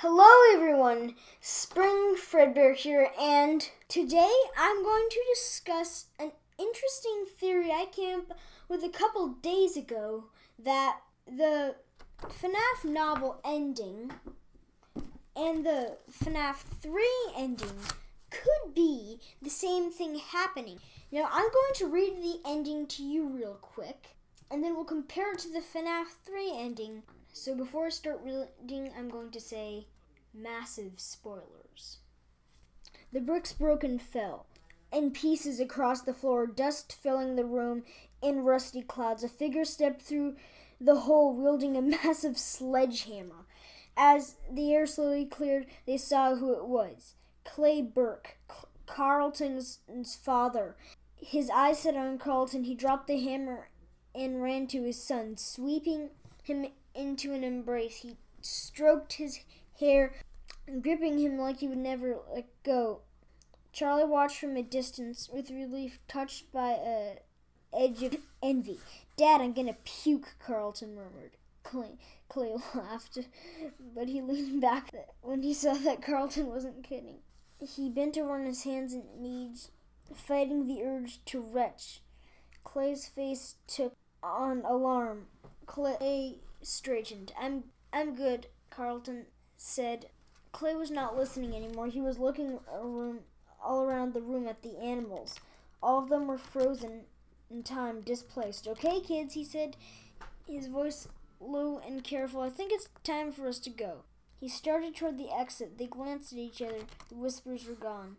Hello everyone, Spring Fredbear here, and today I'm going to discuss an interesting theory I came up with a couple days ago, that the FNAF novel ending and the FNAF 3 ending could be the same thing happening. Now I'm going to read the ending to you real quick, and then we'll compare it to the FNAF 3 ending. So before I start reading, I'm going to say massive spoilers. The bricks broke and fell in pieces across the floor, dust filling the room in rusty clouds. A figure stepped through the hole wielding a massive sledgehammer. As the air slowly cleared, they saw who it was. Clay Burke, Carlton's father. His eyes set on Carlton. He dropped the hammer and ran to his son, sweeping him into an embrace. He stroked his hair, gripping him like he would never let go. Charlie watched from a distance with relief, touched by an edge of envy. "Dad, I'm gonna puke," Carlton murmured. Clay laughed, but he leaned back when he saw that Carlton wasn't kidding. He bent over on his hands and knees, fighting the urge to retch. Clay's face took on alarm. Clay straightened. I'm good," Carlton said. Clay was not listening anymore. He was looking all around the room at the animals. All of them were frozen in time, displaced. "Okay, kids," he said, his voice low and careful. "I think it's time for us to go." He started toward the exit. They glanced at each other. The whispers were gone.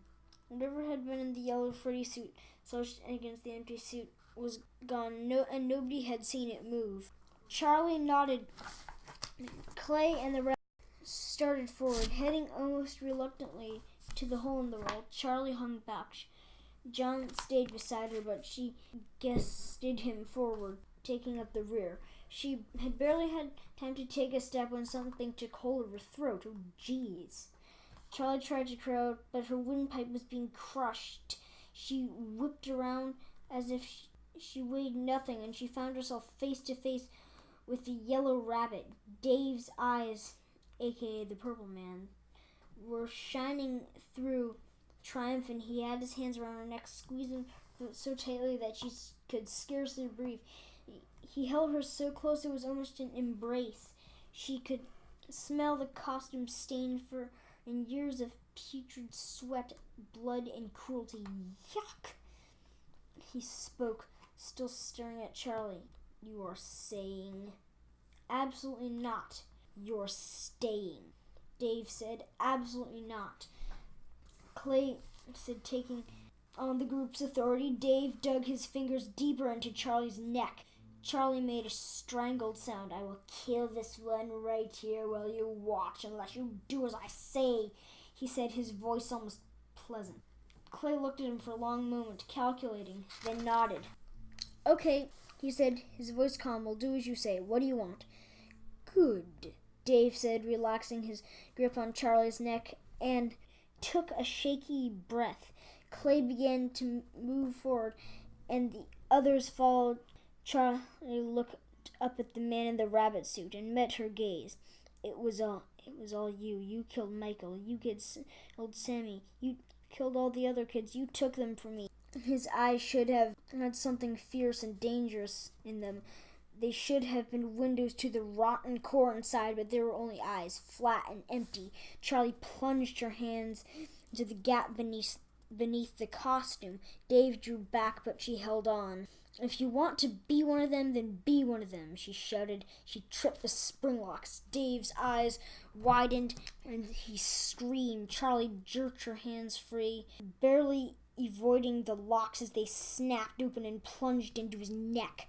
Whatever had been in the yellow Freddy suit slouched against the empty suit was gone, and nobody had seen it move. Charlie nodded. Clay and the rest started forward, heading almost reluctantly to the hole in the wall. Charlie hung back. John stayed beside her, but she guested him forward, taking up the rear. She had barely had time to take a step when something took hold of her throat. Oh, jeez. Charlie tried to cry out, but her windpipe was being crushed. She whipped around as if she weighed nothing, and she found herself face to face with the yellow rabbit. Dave's eyes, aka the Purple Man, were shining through triumph, and he had his hands around her neck, squeezing her so tightly that she could scarcely breathe. He held her so close it was almost an embrace. She could smell the costume stained fur and years of putrid sweat, blood, and cruelty. "Yuck!" He spoke, still staring at Charlie. "You are saying?" "Absolutely not. You're staying," Dave said. "Absolutely not," Clay said, taking on the group's authority. Dave dug his fingers deeper into Charlie's neck. Charlie made a strangled sound. "I will kill this one right here while you watch, unless you do as I say," he said, his voice almost pleasant. Clay looked at him for a long moment, calculating, then nodded. "Okay," he said, his voice calm. "We'll do as you say. What do you want?" "Good," Dave said, relaxing his grip on Charlie's neck, and took a shaky breath. Clay began to move forward, and the others followed. Charlie looked up at the man in the rabbit suit and met her gaze. It was all you. You killed Michael. You killed Sammy. You killed all the other kids. You took them from me." His eyes should have had something fierce and dangerous in them. They should have been windows to the rotten core inside, but they were only eyes, flat and empty. Charlie plunged her hands into the gap beneath the costume. Dave drew back, but she held on. "If you want to be one of them, then be one of them," she shouted. She tripped the spring locks. Dave's eyes widened, and he screamed. Charlie jerked her hands free, barely avoiding the locks as they snapped open and plunged into his neck.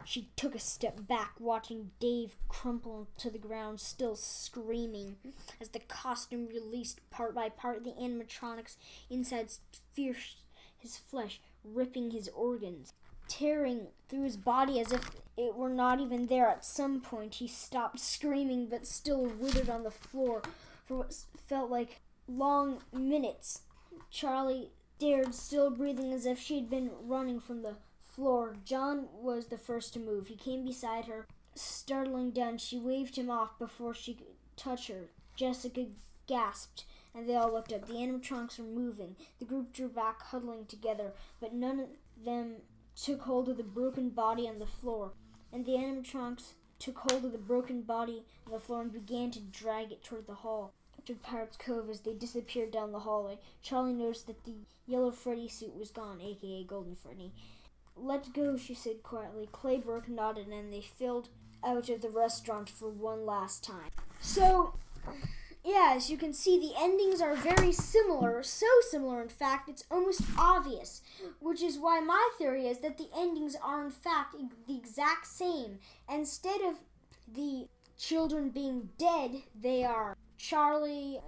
She took a step back, watching Dave crumple to the ground, still screaming. As the costume released part by part, the animatronics inside pierced his flesh, ripping his organs, tearing through his body as if it were not even there. At some point, he stopped screaming, but still withered on the floor for what felt like long minutes. Charlie stared, still breathing as if she had been running from the floor. John was the first to move. He came beside her, startling down. She waved him off before she could touch her. Jessica gasped, and they all looked up. The animatronics were moving. The group drew back, huddling together, but none of them took hold of the broken body on the floor. And the animatronics took hold of the broken body on the floor and began to drag it toward the hall, to Pirate's Cove. As they disappeared down the hallway, Charlie noticed that the yellow Freddy suit was gone, aka Golden Freddy. "Let's go," she said quietly. Clayburgh nodded, and they filed out of the restaurant for one last time. So, yeah, as you can see, the endings are very similar, so similar in fact, it's almost obvious, which is why my theory is that the endings are in fact the exact same. Instead of the children being dead, they are Charlie,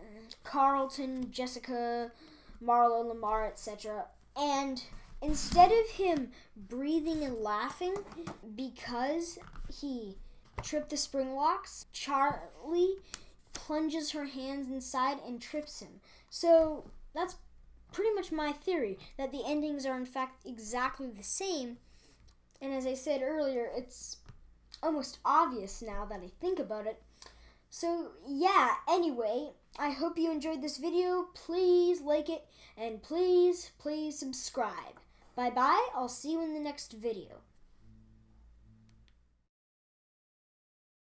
Carlton, Jessica, Marlo, Lamar, etc. And instead of him breathing and laughing because he tripped the spring locks, Charlie plunges her hands inside and trips him. So that's pretty much my theory, that the endings are in fact exactly the same. And as I said earlier, it's almost obvious now that I think about it. So yeah, anyway, I hope you enjoyed this video. Please like it, and please subscribe. Bye bye, I'll see you in the next video.